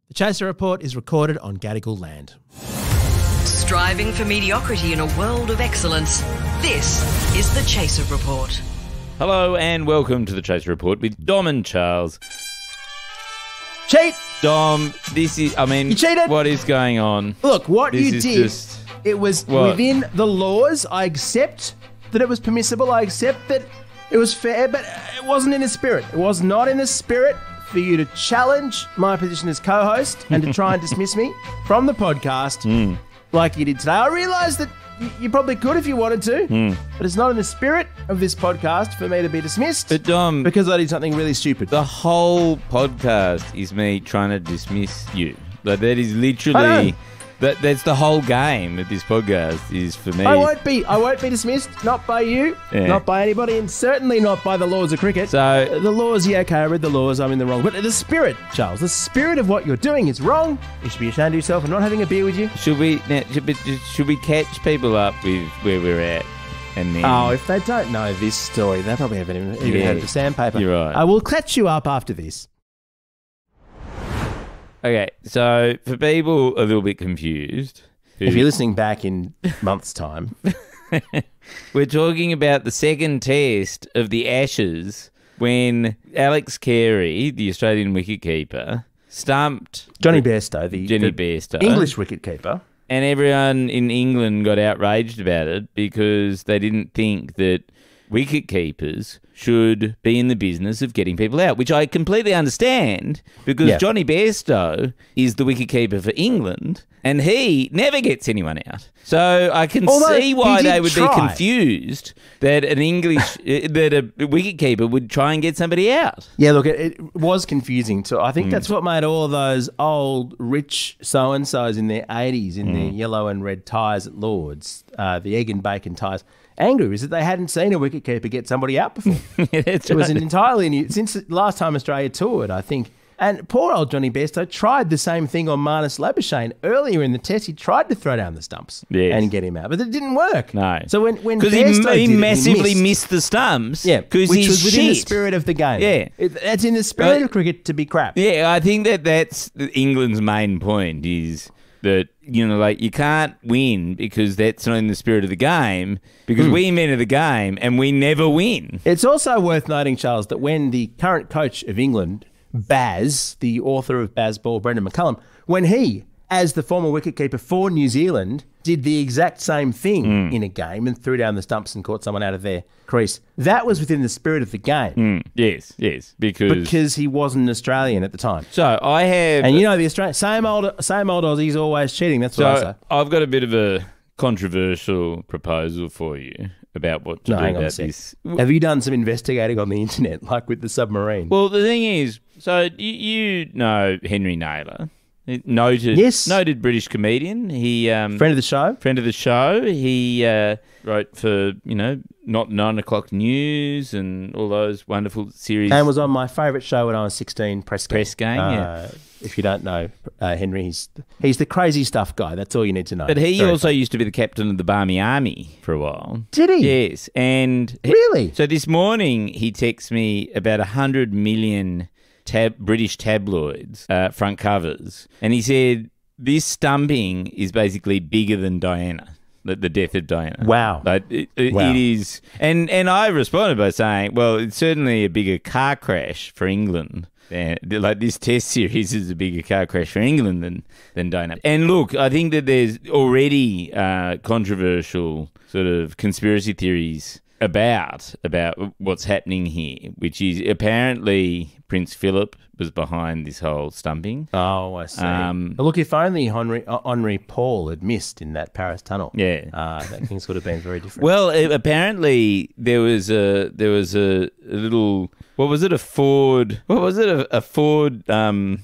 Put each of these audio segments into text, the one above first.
The Chaser Report is recorded on Gadigal land. Striving for mediocrity in a world of excellence. This is the Chaser Report. Hello and welcome to the Chaser Report with Dom and Charles. Cheat! Dom, this is, You cheated! What is going on? Look, what This you is did, just- it was What? within the laws. I accept that it was permissible. I accept that it was fair, but it wasn't in the spirit. It was not in the spirit for you to challenge my position as co-host and to try and dismiss me from the podcast like you did today. I realise that you probably could if you wanted to, but it's not in the spirit of this podcast for me to be dismissed But Dom, because I did something really stupid. the whole podcast is me trying to dismiss you. Like that is I literally know. that's the whole game of this podcast is for me. I won't be dismissed, not by you, Yeah. not by anybody, and certainly not by the laws of cricket. So- the laws, yeah, okay, I read the laws, I'm in the wrong. But the spirit, Charles, the spirit of what you're doing is wrong. You should be ashamed of yourself and not having a beer with you. Should we catch people up with where we're at? And then Oh, if they don't know this story, they probably haven't even heard of the sandpaper. You're right. I will catch you up after this. Okay, so for people a little bit confused, If you're listening back in months' time, we're talking about the second test of the Ashes when Alex Carey, the Australian wicketkeeper, stumped Johnny Bairstow, the Bairstow, English wicketkeeper. and everyone in England got outraged about it because they didn't think that wicketkeepers should be in the business of getting people out, which I completely understand because Yeah. Johnny Bairstow is the wicketkeeper for England and he never gets anyone out. So I can Although see why he did they would try. be confused that an English that a wicketkeeper would try and get somebody out. Yeah, look, it was confusing too. I think that's what made all of those old rich so-and-sos in their 80s in their yellow and red ties at Lord's, the egg and bacon ties, angry, is that they hadn't seen a wicketkeeper get somebody out before. Yeah, that's It was right. an entirely new, since the last time Australia toured, I think. And poor old Johnny Bairstow tried the same thing on Marnus Labuschagne. Earlier in the test, he tried to throw down the stumps Yes. and get him out, but it didn't work. No. So when Because Bairstow he did it, massively missed. missed the stumps. Yeah, because which he's was within the shit. spirit of the game. Yeah. It's in the spirit of cricket to be crap. Yeah, I think that's England's main point is that, like you can't win because that's not in the spirit of the game because we invented the game and we never win. It's also worth noting, Charles, that when the current coach of England, Baz, the author of Baz Ball, Brendan McCullum, when he, as the former wicketkeeper for New Zealand, did the exact same thing in a game and threw down the stumps and caught someone out of their crease, that was within the spirit of the game Yes, because he wasn't an Australian at the time. So I have... And you know the Australian same old Aussies always cheating. That's what I say. So I've got a bit of a controversial proposal for you about what to No, do hang on a about sec. this. Have you done some investigating on the internet, like with the submarine? Well, the thing is, so you know Henry Naylor, noted British comedian. He Friend of the show. friend of the show. He wrote for Not 9 O'Clock News and all those wonderful series. And was on my favourite show when I was 16, Press Gang. Press Gang, yeah. If you don't know Henry, he's the crazy stuff guy. That's all you need to know. But he Very also funny. used to be the captain of the Barmy Army for a while. Did he? Yes, and Really? So this morning he texts me about 100 million British tabloids front covers, and he said this stumping is basically bigger than Diana. The death of Diana. Wow. Like, it Wow. is. And I responded by saying, well, it's certainly a bigger car crash for England. Like this test series is a bigger car crash for England than Diana. And look, I think that there's already controversial sort of conspiracy theories about what's happening here, which is apparently Prince Philip was behind this whole stumping. Oh, I see. Um, Look, if only Henri Paul had missed in that Paris tunnel. Yeah. That things would have been very different. Well, apparently there was a little, what was it, a Ford? What was it, a Ford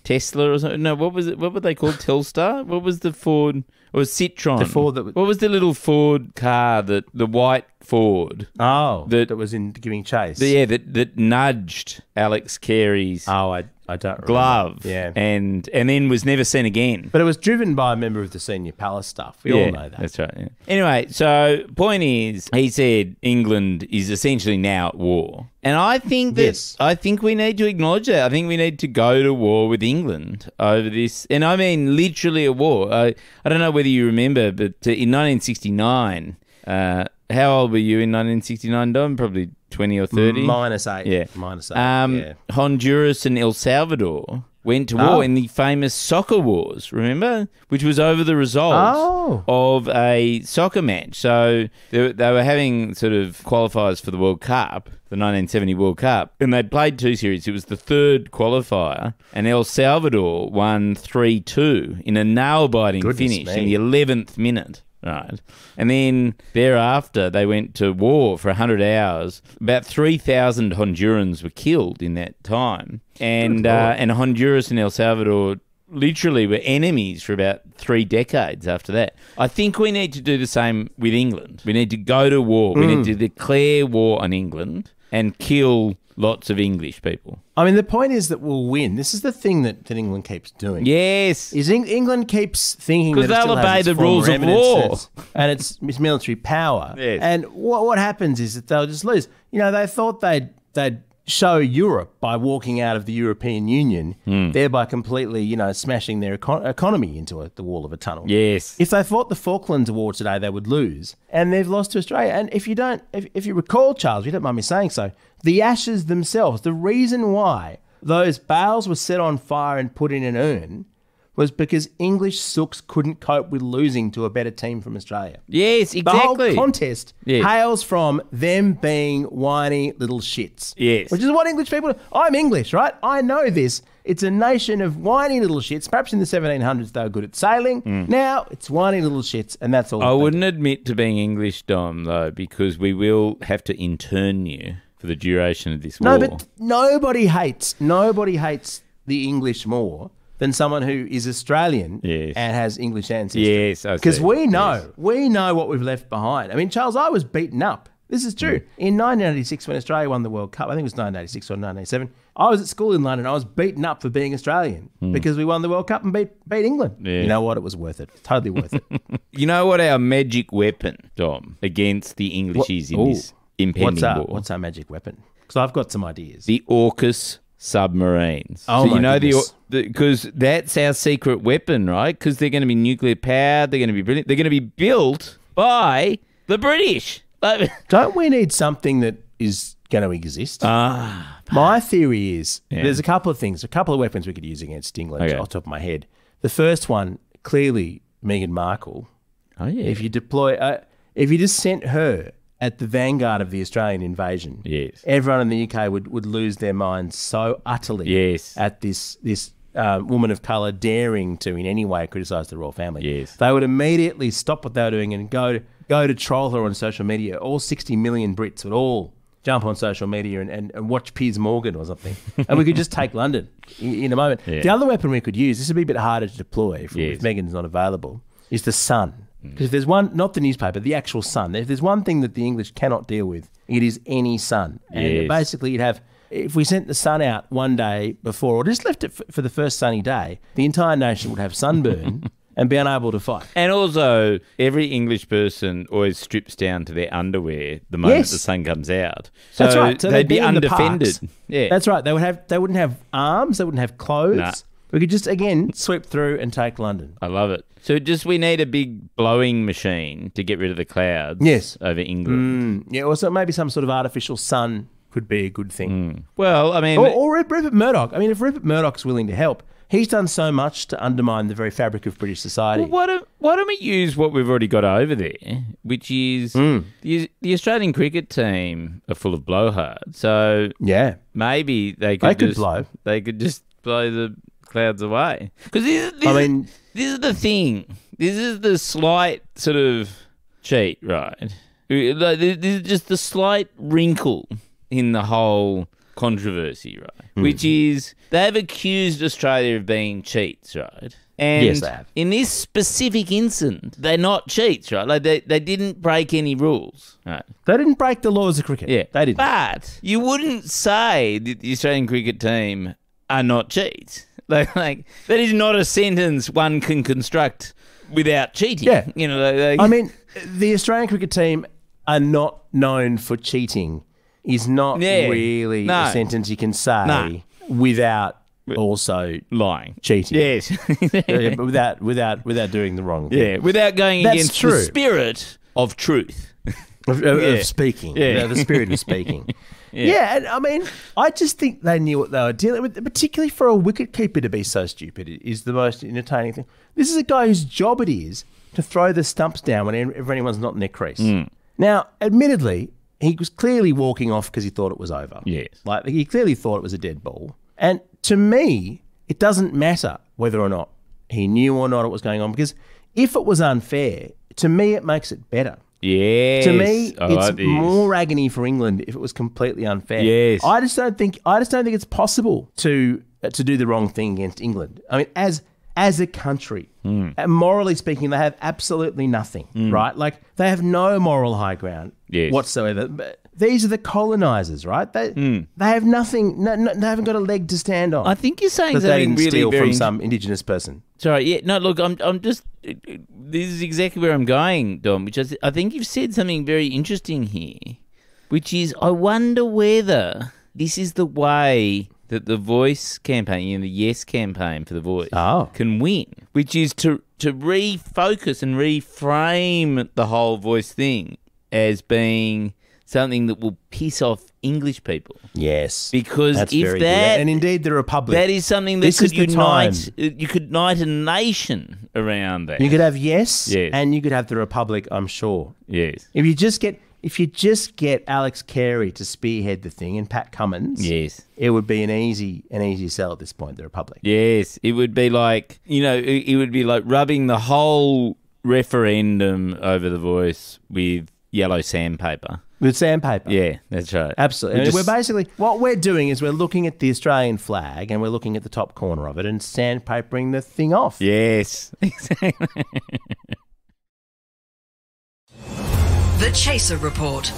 Tesla or something? No, what was it? What were they called? Telstar? What was the Ford? Or was Citroen? The Ford that what was the little Ford car, the white Ford. Oh, That- that was in giving chase. That nudged Alex Carey's Oh, I don't remember. glove. Yeah. And then was never seen again. But it was driven by a member of the senior palace staff. We all know that. That's right. Yeah. Anyway, so point is, he said England is essentially now at war, and I think that Yes. I think we need to acknowledge that. I think we need to go to war with England over this, and I mean literally a war. I don't know whether you remember, but in 1969, how old were you in 1969, Dom? Probably 20 or 30. -8. Yeah. -8. Yeah. Honduras and El Salvador went to war in the famous soccer wars, remember? Which was over the result of a soccer match. So they were having sort of qualifiers for the World Cup, the 1970 World Cup, and they'd played two series. It was the third qualifier, and El Salvador won 3-2 in a nail-biting finish in the 11th minute. Right. And then thereafter, they went to war for 100 hours. About 3,000 Hondurans were killed in that time. And Honduras and El Salvador literally were enemies for about 3 decades after that. I think we need to do the same with England. We need to go to war. We need to declare war on England and kill lots of English people. I mean, the point is that we'll win. This is the thing that England keeps doing. Yes. Is England keeps thinking that it they'll still has obey its the former rules of eminence war. and its military power. Yes. And what happens is that they'll just lose. You know, they thought they'd show Europe by walking out of the European Union, thereby completely, smashing their economy into the wall of a tunnel. Yes. If they fought the Falklands War today, they would lose, and they've lost to Australia. And if you recall, Charles, you don't mind me saying so, the ashes themselves, the reason why those bales were set on fire and put in an urn was because English sooks couldn't cope with losing to a better team from Australia. Yes, The exactly. whole contest hails from them being whiny little shits. Yes. Which is what English people do. I'm English, right? I know this. It's a nation of whiny little shits. Perhaps in the 1700s they were good at sailing. Now it's whiny little shits, and that's all. I wouldn't admit to being English, Dom, though, because we will have to intern you for the duration of this war. No, but nobody hates the English more than someone who is Australian and has English ancestry. Yes, I see. Because we know what we've left behind. I mean, Charles, I was beaten up. This is true. In 1986, when Australia won the World Cup, I think it was 1986 or 1987, I was at school in London. I was beaten up for being Australian because we won the World Cup and beat England. Yeah. You know what? It was worth it. Totally worth it. You know what our magic weapon, Dom, against the English is in this impending war? What's our magic weapon? Because I've got some ideas. The AUKUS submarines. Oh, so my goodness. because that's our secret weapon, right? Because they're going to be nuclear powered. They're going to be brilliant. They're going to be built by the British. Don't we need something that is going to exist? My theory is there's a couple of things, a couple of weapons we could use against England off the top of my head. The first one, clearly Meghan Markle. Oh, yeah. If you if you just sent her at the vanguard of the Australian invasion, everyone in the UK would lose their minds so utterly at this woman of colour daring to in any way criticise the royal family. Yes. They would immediately stop what they were doing and go to troll her on social media. All 60 million Brits would all jump on social media and watch Piers Morgan or something. And we could just take London in a moment. Yeah. The other weapon we could use, this would be a bit harder to deploy if Meghan's not available, is the Sun. Because if there's one, not the newspaper, the actual Sun. If there's one thing that the English cannot deal with, it is any sun. And basically you'd have, if we sent the sun out one day before or just left it for the first sunny day, the entire nation would have sunburn and be unable to fight. And also, every English person always strips down to their underwear the moment the sun comes out. So that's right. So they'd be undefended. Yeah, that's right. They wouldn't have arms. They wouldn't have clothes. Nah. We could just, again, sweep through and take London. I love it. So we need a big blowing machine to get rid of the clouds over England. Yeah, or so maybe some sort of artificial sun could be a good thing. Well, I mean... Or Rupert Murdoch. I mean, if Rupert Murdoch's willing to help, he's done so much to undermine the very fabric of British society. Well, why don't we use what we've already got over there, which is the Australian cricket team are full of blowhards. So maybe they could just blow the clouds away. Because this is the thing. This is the slight sort of cheat, right? This is just the slight wrinkle in the whole controversy, right? Which is they've accused Australia of being cheats, right? And Yes, they have. in this specific incident, they're not cheats, right? Like they didn't break any rules, right? They didn't break the laws of cricket. Yeah, They didn't. But you wouldn't say that the Australian cricket team are not cheats. Like that is not a sentence one can construct without cheating. Yeah. You know, I mean, the Australian cricket team are not known for cheating is not really a sentence you can say without also lying, cheating. Yes, without doing the wrong thing. Yeah, without going That's against true. the spirit of truth. Of speaking. Yeah. The spirit of speaking. Yeah, and I mean, I just think they knew what they were dealing with, particularly for a wicketkeeper to be so stupid is the most entertaining thing. This is a guy whose job it is to throw the stumps down whenever anyone's not in their crease. Now, admittedly, he was clearly walking off because he thought it was over. Yes. Like, he clearly thought it was a dead ball. And to me, it doesn't matter whether or not he knew or not what was going on, because if it was unfair, to me, it makes it better. Yes. To me, I it's like this. more agony for England if it was completely unfair. Yes. I just don't think it's possible to do the wrong thing against England. I mean, as a country, morally speaking, they have absolutely nothing, right? Like, they have no moral high ground whatsoever. But these are the colonisers, right? They have nothing. No, they haven't got a leg to stand on. I think you're saying that they something didn't really steal very from some Indigenous person. Sorry, yeah, no, look, I'm just. This is exactly where I'm going, Dom. Which I think you've said something very interesting here, which is I wonder whether this is the way that the Voice campaign, the Yes campaign for the Voice, can win, which is to refocus and reframe the whole Voice thing as being something that will piss off English people. Yes. Because that's if very that... good. And indeed, the Republic. That is something that This could is the time. you could unite a nation around that. You could have Yes, and you could have the Republic, I'm sure. Yes. If you just get Alex Carey to spearhead the thing and Pat Cummins, Yes. it would be an easy sell at this point, the Republic. Yes. It would be like, it would be like rubbing the whole referendum over the Voice with yellow sandpaper. With sandpaper. Yeah, that's right. Absolutely. And we're basically, what we're doing is we're looking at the Australian flag and we're looking at the top corner of it and sandpapering the thing off. Yes, exactly. The Chaser Report.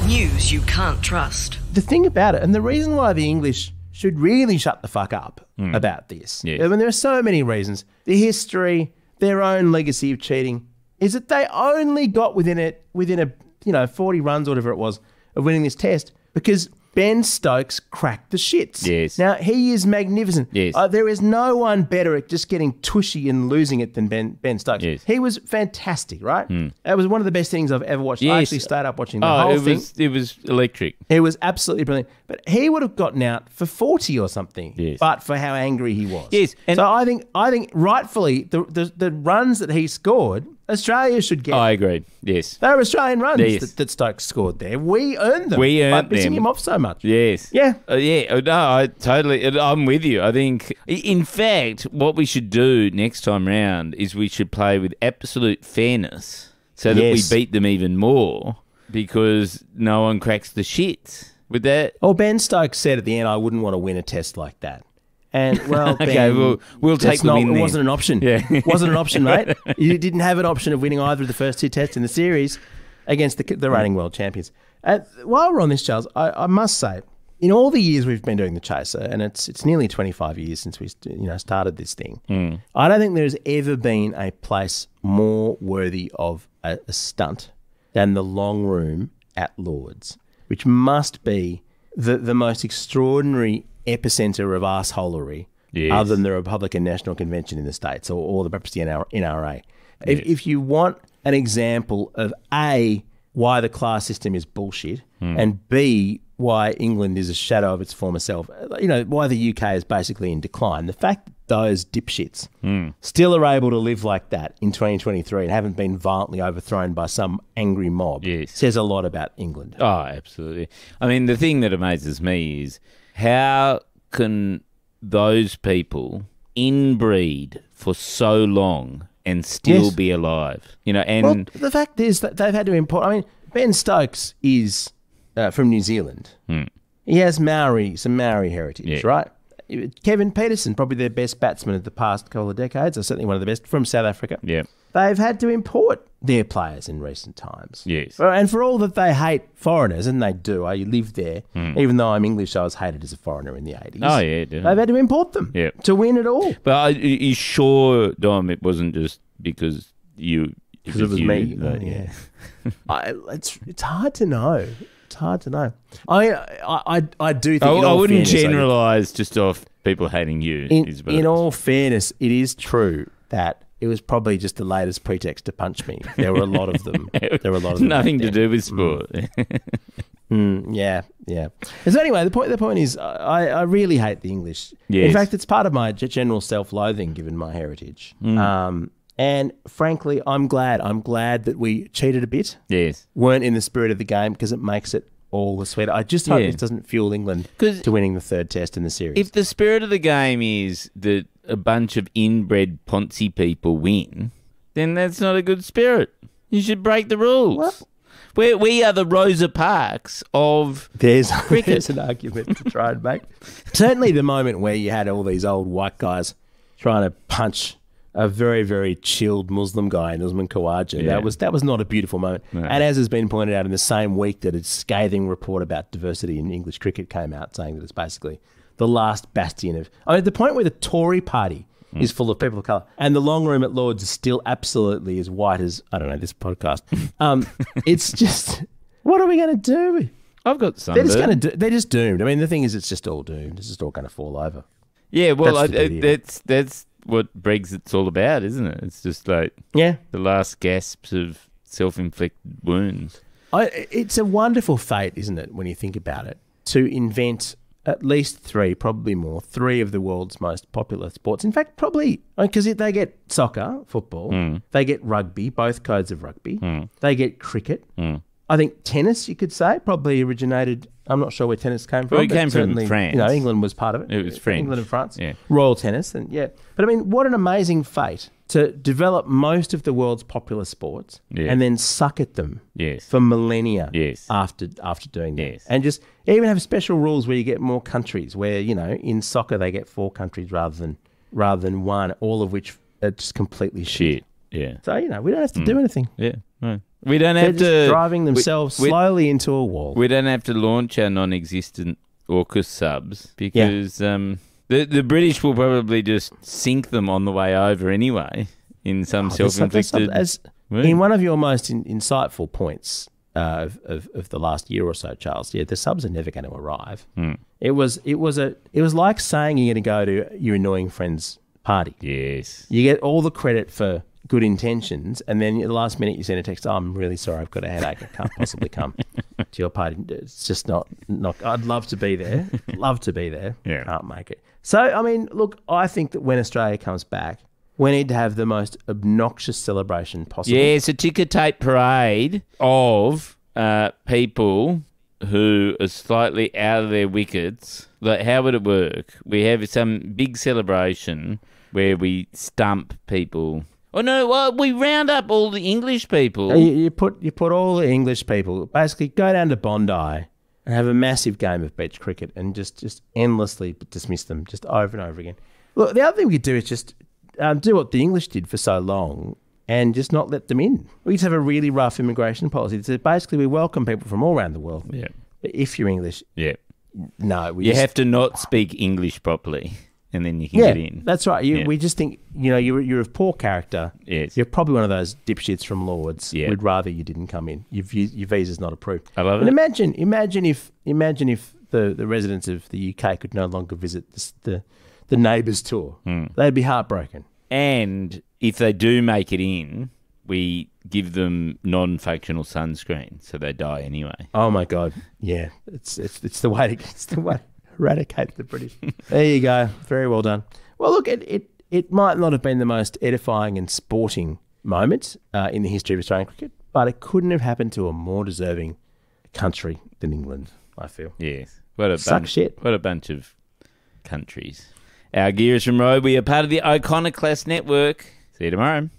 News you can't trust. The thing about it, and the reason why the English should really shut the fuck up about this, Yes. I mean, there are so many reasons. The history, their own legacy of cheating, is that they only got within a 40 runs or whatever it was of winning this test because Ben Stokes cracked the shits. Yes. Now, he is magnificent. Yes. There is no one better at just getting tushy and losing it than Ben Stokes. Yes. He was fantastic, right? That was one of the best things I've ever watched. I actually stayed up watching the whole thing. It was electric. It was absolutely brilliant. But he would have gotten out for 40 or something, Yes. but for how angry he was. Yes, and- so I think rightfully, the runs that he scored, Australia should get. I agree. Yes. They were Australian runs Yes. that Stokes scored there. We earned them We by earned pissing them. him off so much. Yes. Yeah. I'm with you. I think, in fact, what we should do next time round is we should play with absolute fairness so that Yes. we beat them even more because no one cracks the shit with that. Well, Ben Stokes said at the end, I wouldn't want to win a test like that. And, well, Okay, Ben, we'll take that's them in It then. wasn't an option. Yeah. It wasn't an option, mate. You didn't have an option of winning either of the first two tests in the series against the reigning world champions. While we're on this, Charles, I must say, in all the years we've been doing the Chaser, and it's nearly 25 years since we started this thing, I don't think there's ever been a place more worthy of a stunt than the long room at Lord's, which must be the most extraordinary epicenter of arseholery, Yes. other than the Republican National Convention in the States or perhaps the NRA. Yes. If you want an example of A, why the class system is bullshit, and B, why England is a shadow of its former self, why the UK is basically in decline, the fact that those dipshits still are able to live like that in 2023 and haven't been violently overthrown by some angry mob Yes. says a lot about England. Oh, absolutely. I mean, the thing that amazes me is how can those people inbreed for so long and still Yes. be alive? And Well, the fact is that they've had to import. I mean, Ben Stokes is from New Zealand, He has some Maori heritage, Yeah. right? Kevin Peterson, probably their best batsman of the past couple of decades, or certainly one of the best from South Africa. Yeah. They've had to import their players in recent times. Yes. And for all that they hate foreigners, and they do, I lived there, even though I'm English, I was hated as a foreigner in the 80s. Oh, yeah. Definitely. They've had to import them to win it all. But are you sure, Dom, it wasn't just because you... Because it was me. Like, yeah. It's hard to know. It's hard to know. I do think... I wouldn't generalise just off people hating you. In all fairness, it is true that it was probably just the latest pretext to punch me. There were a lot of them. Nothing to do with sport. Yeah. So anyway, the point is, I really hate the English. Yes. In fact, it's part of my general self-loathing, given my heritage. And frankly, I'm glad that we cheated a bit. Yes. Weren't in the spirit of the game, because it makes it all the sweeter. I just hope this doesn't fuel England to winning the third test in the series. If the spirit of the game is that a bunch of inbred Ponzi people win, then that's not a good spirit. You should break the rules. Well, we are the Rosa Parks of there's cricket. an argument to try and make. Certainly the moment where you had all these old white guys trying to punch a very, very chilled Muslim guy in Usman Khawaja. Yeah. That was not a beautiful moment. No. And as has been pointed out, in the same week that a scathing report about diversity in English cricket came out, saying that it's basically the last bastion of... I mean, the point where the Tory party is full of people of colour, and the long room at Lords is still absolutely as white as, I don't know, this podcast. It's just... What are we going to do? I've got some. They're just doomed. I mean, the thing is, it's just all doomed. It's just all going to fall over. Yeah, well, That's that's what Brexit's all about, isn't it? It's just like the last gasps of self-inflicted wounds. It's a wonderful fate, isn't it, when you think about it, to invent at least three of the world's most popular sports. In fact, probably, because they get soccer, football, they get rugby, both codes of rugby, they get cricket. I think tennis, you could say, probably originated... I'm not sure where tennis came from. Well, it came from France. England was part of it. It was French. England and France. Yeah. Royal tennis. But I mean, what an amazing fate to develop most of the world's popular sports and then suck at them for millennia after doing that. Yes. And just even have special rules where you get more countries, where, in soccer they get 4 countries rather than one, all of which are just completely shit. Yeah. So, we don't have to do anything. Yeah. Right. We don't They're have just to... driving themselves slowly into a wall. We don't have to launch our non-existent AUKUS subs because the British will probably just sink them on the way over anyway in some self-inflicted... In one of your most insightful points of the last year or so, Charles, the subs are never going to arrive. It was like saying you're going to go to your annoying friend's party. Yes. You get all the credit for good intentions, and then at the last minute you send a text, I'm really sorry, I've got a headache, I can't possibly come to your party. It's just not I'd love to be there. Can't make it. So, I mean, look, I think that when Australia comes back, we need to have the most obnoxious celebration possible. Yeah, it's a ticker tape parade of people who are slightly out of their wickets. Like, how would it work? We have some big celebration where we stump people. Oh no! Well, we round up all the English people. You put all the English people, basically go down to Bondi and have a massive game of beach cricket and just endlessly dismiss them just over and over again. Look, the other thing we could do is just do what the English did for so long and just not let them in. We just have a really rough immigration policy. So basically, we welcome people from all around the world. Yeah. But if you're English, no, you have to not speak English properly. And then you can get in. That's right. We just think, you're of poor character. Yes. You're probably one of those dipshits from Lords. Yeah. We'd rather you didn't come in. Your visa's not approved. I love and it. Imagine if the residents of the UK could no longer visit the Neighbours tour. They'd be heartbroken. And if they do make it in, we give them non-functional sunscreen, so they die anyway. Oh my God! Yeah, it's the way to eradicate the British. There you go. Very well done. Well, look, it might not have been the most edifying and sporting moment in the history of Australian cricket, but it couldn't have happened to a more deserving country than England, I feel. Yes. What a bunch of countries. Our gear is from Road. We are part of the Iconoclast Network. See you tomorrow.